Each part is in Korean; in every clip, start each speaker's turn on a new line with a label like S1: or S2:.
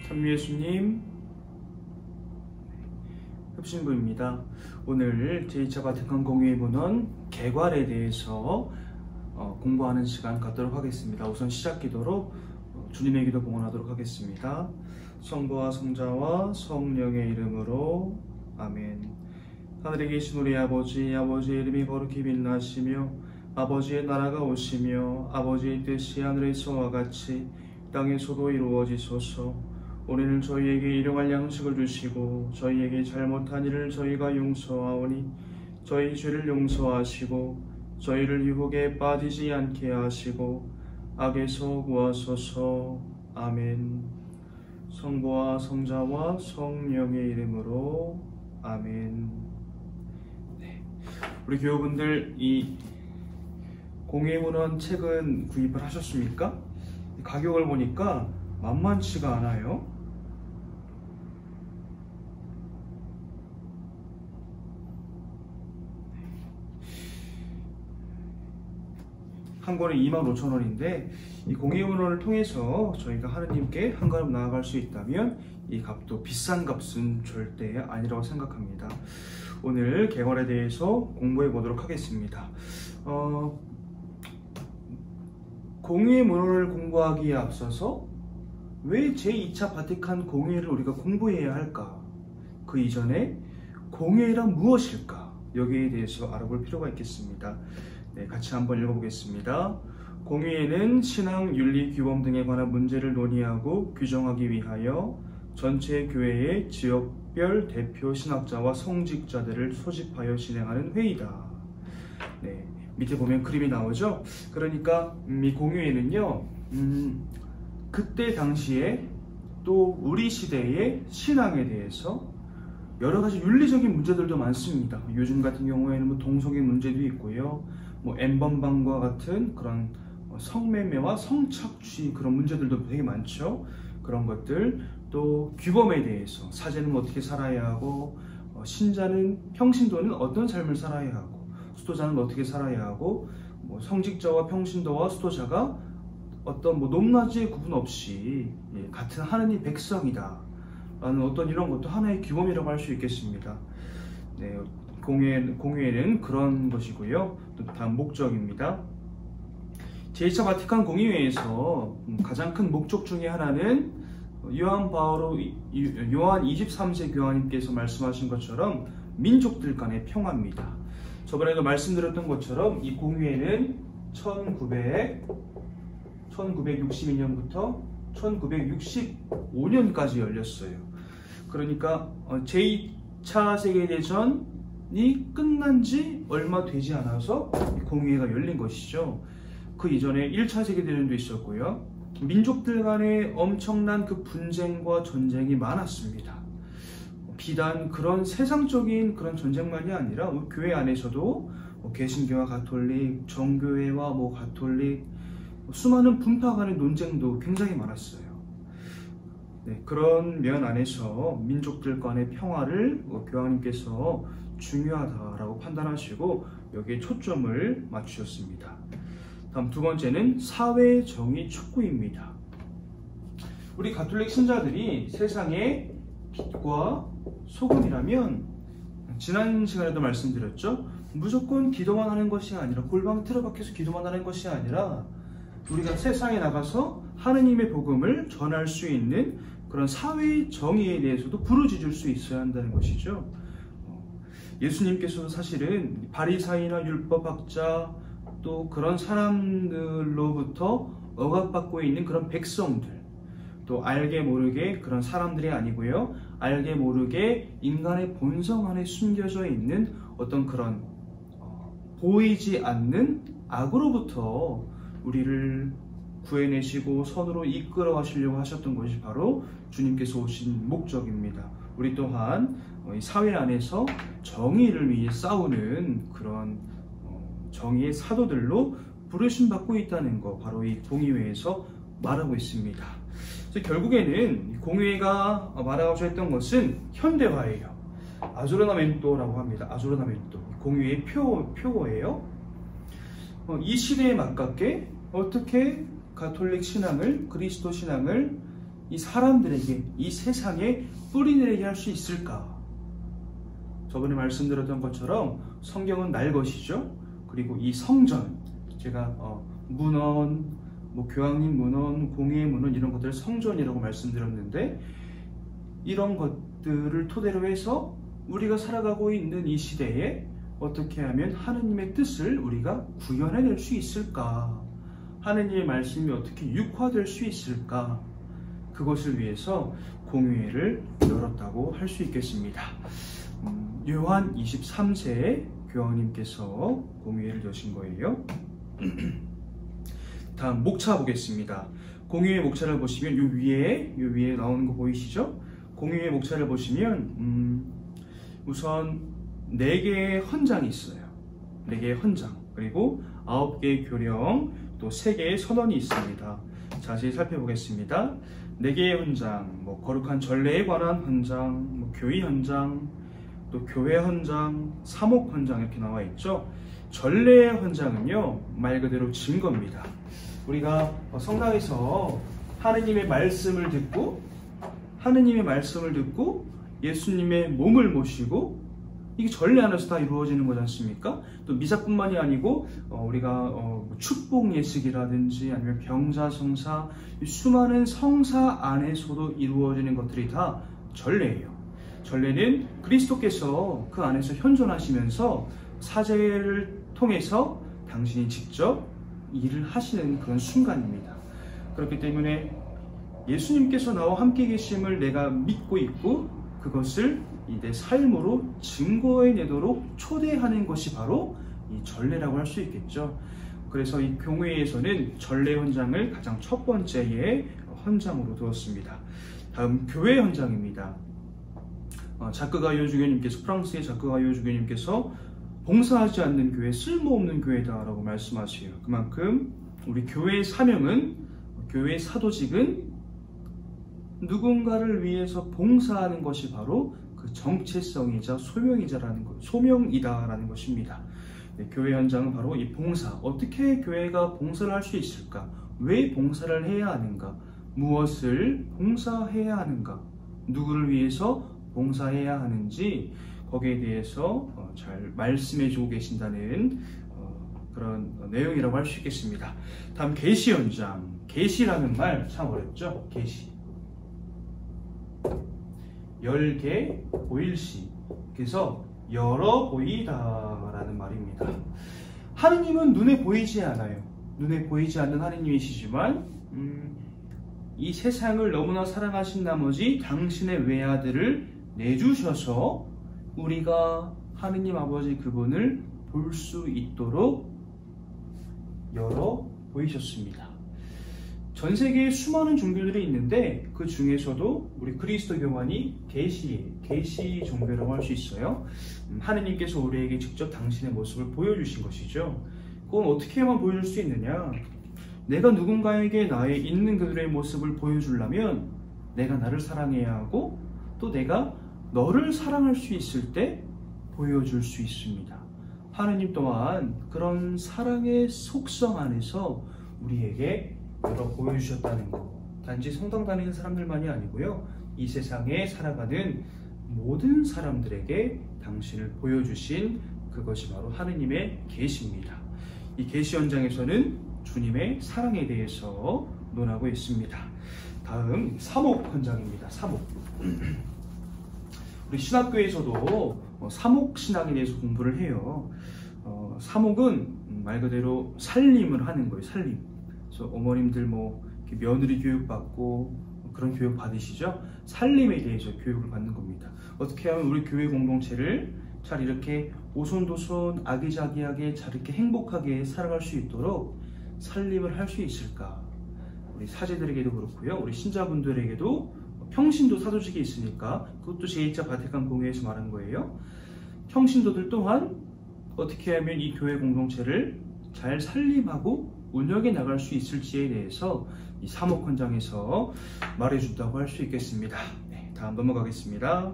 S1: 참미예수님 협신부입니다. 오늘 제2차 바티칸 공의회 문헌 개괄에 대해서 공부하는 시간 갖도록 하겠습니다. 우선 시작 기도로 주님의 기도 봉헌하도록 하겠습니다. 성부와 성자와 성령의 이름으로 아멘. 하늘에 계신 우리 아버지, 아버지의 이름이 거룩히 빛나시며 아버지의 나라가 오시며 아버지의 뜻이 하늘에서와 같이 땅에서도 이루어지소서. 오늘은 저희에게 일용할 양식을 주시고 저희에게 잘못한 일을 저희가 용서하오니 저희 죄를 용서하시고 저희를 유혹에 빠지지 않게 하시고 악에서 구하소서. 아멘. 성부와 성자와 성령의 이름으로 아멘. 네. 우리 교우분들 이 공예문헌 책은 구입을 하셨습니까? 가격을 보니까 만만치가 않아요. 한 권에 25,000원인데 이 공예문헌을 통해서 저희가 하느님께 한 걸음 나아갈 수 있다면 이 값도 비싼 값은 절대 아니라고 생각합니다. 오늘 개괄에 대해서 공부해 보도록 하겠습니다. 공예문헌을 공부하기에 앞서서 왜 제2차 바티칸 공예를 우리가 공부해야 할까? 그 이전에 공예란 무엇일까? 여기에 대해서 알아볼 필요가 있겠습니다. 네, 같이 한번 읽어보겠습니다. 공의회는 신앙, 윤리, 규범 등에 관한 문제를 논의하고 규정하기 위하여 전체 교회의 지역별 대표 신학자와 성직자들을 소집하여 진행하는 회의다. 네, 밑에 보면 그림이 나오죠? 그러니까 이 공의회는요, 그때 당시에 또 우리 시대의 신앙에 대해서 여러 가지 윤리적인 문제들도 많습니다. 요즘 같은 경우에는 뭐 동성애 문제도 있고요. 뭐 N번방과 같은 그런 성매매와 성착취 그런 문제들도 되게 많죠. 그런 것들, 또 규범에 대해서 사제는 어떻게 살아야 하고 신자는 평신도는 어떤 삶을 살아야 하고 수도자는 어떻게 살아야 하고 뭐 성직자와 평신도와 수도자가 어떤 뭐 높낮이의 구분 없이 같은 하느님 백성이다 라는 어떤 이런 것도 하나의 규범이라고 할 수 있겠습니다. 네, 공의회는 그런 것이고요. 또 다음 목적입니다. 제2차 바티칸 공의회에서 가장 큰 목적 중에 하나는 요한 23세 교황님께서 말씀하신 것처럼 민족들 간의 평화입니다. 저번에도 말씀드렸던 것처럼 이 공의회는 1962년부터 1965년까지 열렸어요. 그러니까 제2차 세계대전이 끝난 지 얼마 되지 않아서 공의회가 열린 것이죠. 그 이전에 1차 세계대전도 있었고요. 민족들 간에 엄청난 그 분쟁과 전쟁이 많았습니다. 비단 그런 세상적인 그런 전쟁만이 아니라 교회 안에서도 개신교와 가톨릭, 정교회와 가톨릭, 수많은 분파 간의 논쟁도 굉장히 많았어요. 네, 그런 면 안에서 민족들 간의 평화를 교황님께서 중요하다라고 판단하시고 여기에 초점을 맞추셨습니다. 다음 두 번째는 사회 정의 촉구입니다. 우리 가톨릭 신자들이 세상의 빛과 소금이라면 지난 시간에도 말씀드렸죠. 무조건 기도만 하는 것이 아니라 골방 틀어박혀서 기도만 하는 것이 아니라 우리가 세상에 나가서 하느님의 복음을 전할 수 있는 그런 사회의 정의에 대해서도 부르짖을 수 있어야 한다는 것이죠. 예수님께서도 사실은 바리사이나 율법학자 또 그런 사람들로부터 억압받고 있는 그런 백성들, 또 알게 모르게 그런 사람들이 아니고요, 알게 모르게 인간의 본성 안에 숨겨져 있는 어떤 그런 보이지 않는 악으로부터 우리를 구해내시고 선으로 이끌어 가시려고 하셨던 것이 바로 주님께서 오신 목적입니다. 우리 또한 사회 안에서 정의를 위해 싸우는 그런 정의의 사도들로 부르심 받고 있다는 거, 바로 이 공의회에서 말하고 있습니다. 그래서 결국에는 공의회가 말하고자 했던 것은 현대화예요. 아조르나멘토라고 합니다. 아조르나멘토, 공의회의 표어예요. 이 시대에 맞게 어떻게 가톨릭 신앙을, 그리스도 신앙을 이 사람들에게, 이 세상에 뿌리내리게 할 수 있을까? 저번에 말씀드렸던 것처럼 성경은 날 것이죠. 그리고 이 성전, 제가 문헌, 교황님 문헌, 공예 문헌 이런 것들을 성전이라고 말씀드렸는데, 이런 것들을 토대로 해서 우리가 살아가고 있는 이 시대에 어떻게 하면 하느님의 뜻을 우리가 구현해낼 수 있을까? 하느님의 말씀이 어떻게 육화될 수 있을까? 그것을 위해서 공회를 열었다고 할 수 있겠습니다. 요한 23세에 교황님께서 공회를 여신 거예요. 다음 목차 보겠습니다. 공회의 목차를 보시면 요 위에 나오는 거 보이시죠? 공회의 목차를 보시면 우선 4개의 헌장이 있어요. 4개의 헌장, 그리고 9개의 교령, 또 3개의 선언이 있습니다. 자세히 살펴보겠습니다. 4개의 헌장, 거룩한 전례에 관한 헌장, 교의 헌장, 또 교회 헌장, 사목 헌장 이렇게 나와 있죠. 전례의 헌장은요, 말 그대로 증거입니다. 우리가 성당에서 하느님의 말씀을 듣고 예수님의 몸을 모시고, 이게 전례 안에서 다 이루어지는 거지 않습니까? 또 미사뿐만이 아니고 우리가 축복 예식이라든지 아니면 병자성사, 수많은 성사 안에서도 이루어지는 것들이 다 전례예요. 전례는 그리스도께서 그 안에서 현존하시면서 사제를 통해서 당신이 직접 일을 하시는 그런 순간입니다. 그렇기 때문에 예수님께서 나와 함께 계심을 내가 믿고 있고, 그것을 내 삶으로 증거해내도록 초대하는 것이 바로 이 전례라고 할 수 있겠죠. 그래서 이 교회에서는 전례 헌장을 가장 첫 번째의 헌장으로 두었습니다. 다음 교회 헌장입니다. 자크가요 주교님께서, 프랑스의 자크가요 주교님께서 봉사하지 않는 교회, 쓸모없는 교회다라고 말씀하세요. 그만큼 우리 교회의 사명은, 교회의 사도직은 누군가를 위해서 봉사하는 것이 바로 그 정체성이자 소명이다라는 것입니다. 네, 교회 현장은 바로 이 봉사, 어떻게 교회가 봉사를 할 수 있을까? 왜 봉사를 해야 하는가? 무엇을 봉사해야 하는가? 누구를 위해서 봉사해야 하는지, 거기에 대해서 잘 말씀해 주고 계신다는 그런 내용이라고 할 수 있겠습니다. 다음 계시 현장. 계시라는 말 참 어렵죠? 계시. 열개 보일시. 그래서 열어 보이다라는 말입니다. 하느님은 눈에 보이지 않아요. 눈에 보이지 않는 하느님이시지만 이 세상을 너무나 사랑하신 나머지 당신의 외아들을 내주셔서 우리가 하느님 아버지 그분을 볼 수 있도록 열어 보이셨습니다. 전 세계에 수많은 종교들이 있는데 그 중에서도 우리 그리스도 교만이 계시 종교라고 할 수 있어요. 하느님께서 우리에게 직접 당신의 모습을 보여주신 것이죠. 그건 어떻게만 보여줄 수 있느냐? 내가 누군가에게 나의 있는 그들의 모습을 보여주려면 내가 나를 사랑해야 하고, 또 내가 너를 사랑할 수 있을 때 보여줄 수 있습니다. 하느님 또한 그런 사랑의 속성 안에서 우리에게 열어 보여주셨다는 것. 단지 성당 다니는 사람들만이 아니고요, 이 세상에 살아가는 모든 사람들에게 당신을 보여주신 그것이 바로 하느님의 계시입니다. 이 계시 현장에서는 주님의 사랑에 대해서 논하고 있습니다. 다음 사목 현장입니다. 사목. 우리 신학교에서도 사목신학에 대해서 공부를 해요. 사목은 말 그대로 살림을 하는 거예요. 살림. 그래서 어머님들 며느리 교육받고 그런 교육 받으시죠? 살림에 대해서 교육을 받는 겁니다. 어떻게 하면 우리 교회 공동체를 잘 이렇게 오손도손 아기자기하게 잘 이렇게 행복하게 살아갈 수 있도록 살림을 할 수 있을까? 우리 사제들에게도 그렇고요, 우리 신자분들에게도 평신도 사도직이 있으니까 그것도 제2차 바티칸 공회에서 말한 거예요. 평신도들 또한 어떻게 하면 이 교회 공동체를 잘 살림하고 운영해 나갈 수 있을지에 대해서 이 사목 헌장에서 말해준다고 할 수 있겠습니다. 네, 다음 넘어가겠습니다.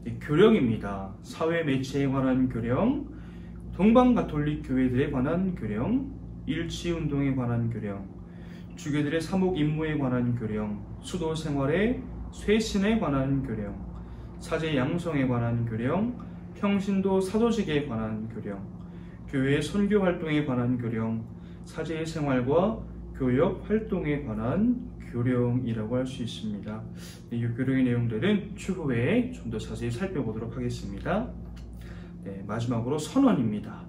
S1: 네, 교령입니다. 사회 매체에 관한 교령, 동방 가톨릭 교회들에 관한 교령, 일치운동에 관한 교령, 주교들의 사목 임무에 관한 교령, 수도 생활의 쇄신에 관한 교령, 사제 양성에 관한 교령, 평신도 사도직에 관한 교령, 교회 선교 활동에 관한 교령, 사제의 생활과 교역 활동에 관한 교령이라고 할 수 있습니다. 이 교령의 내용들은 추후에 좀 더 자세히 살펴보도록 하겠습니다. 네, 마지막으로 선언입니다.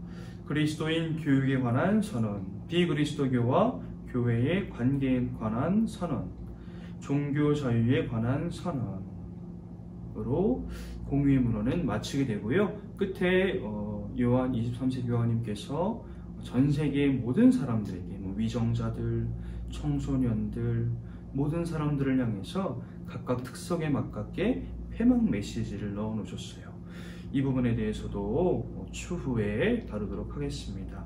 S1: 그리스도인 교육에 관한 선언, 비그리스도교와 교회의 관계에 관한 선언, 종교 자유에 관한 선언으로 공유의 문헌은 마치게 되고요. 끝에 요한 23세 교황님께서 전 세계의 모든 사람들에게 위정자들, 청소년들, 모든 사람들을 향해서 각각 특성에 맞게 회막 메시지를 넣어 놓으셨어요. 이 부분에 대해서도 추후에 다루도록 하겠습니다.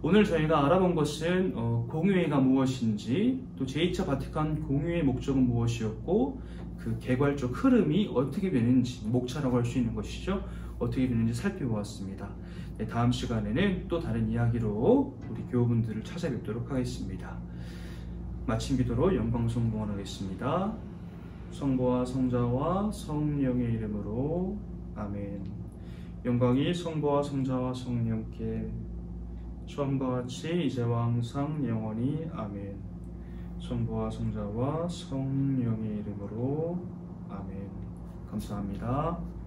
S1: 오늘 저희가 알아본 것은 공유회가 무엇인지, 또 제2차 바티칸 공유의 목적은 무엇이었고, 그 개괄적 흐름이 어떻게 되는지, 목차라고 할 수 있는 것이죠. 어떻게 되는지 살펴보았습니다. 네, 다음 시간에는 또 다른 이야기로 우리 교우분들을 찾아뵙도록 하겠습니다. 마침 기도로 영광송 봉헌하겠습니다. 성부와 성자와 성령의 이름으로 아멘. 영광이 성부와 성자와 성령께 처음과 같이 이제와 항상 영원히 아멘. 성부와 성자와 성령의 이름으로 아멘. 감사합니다.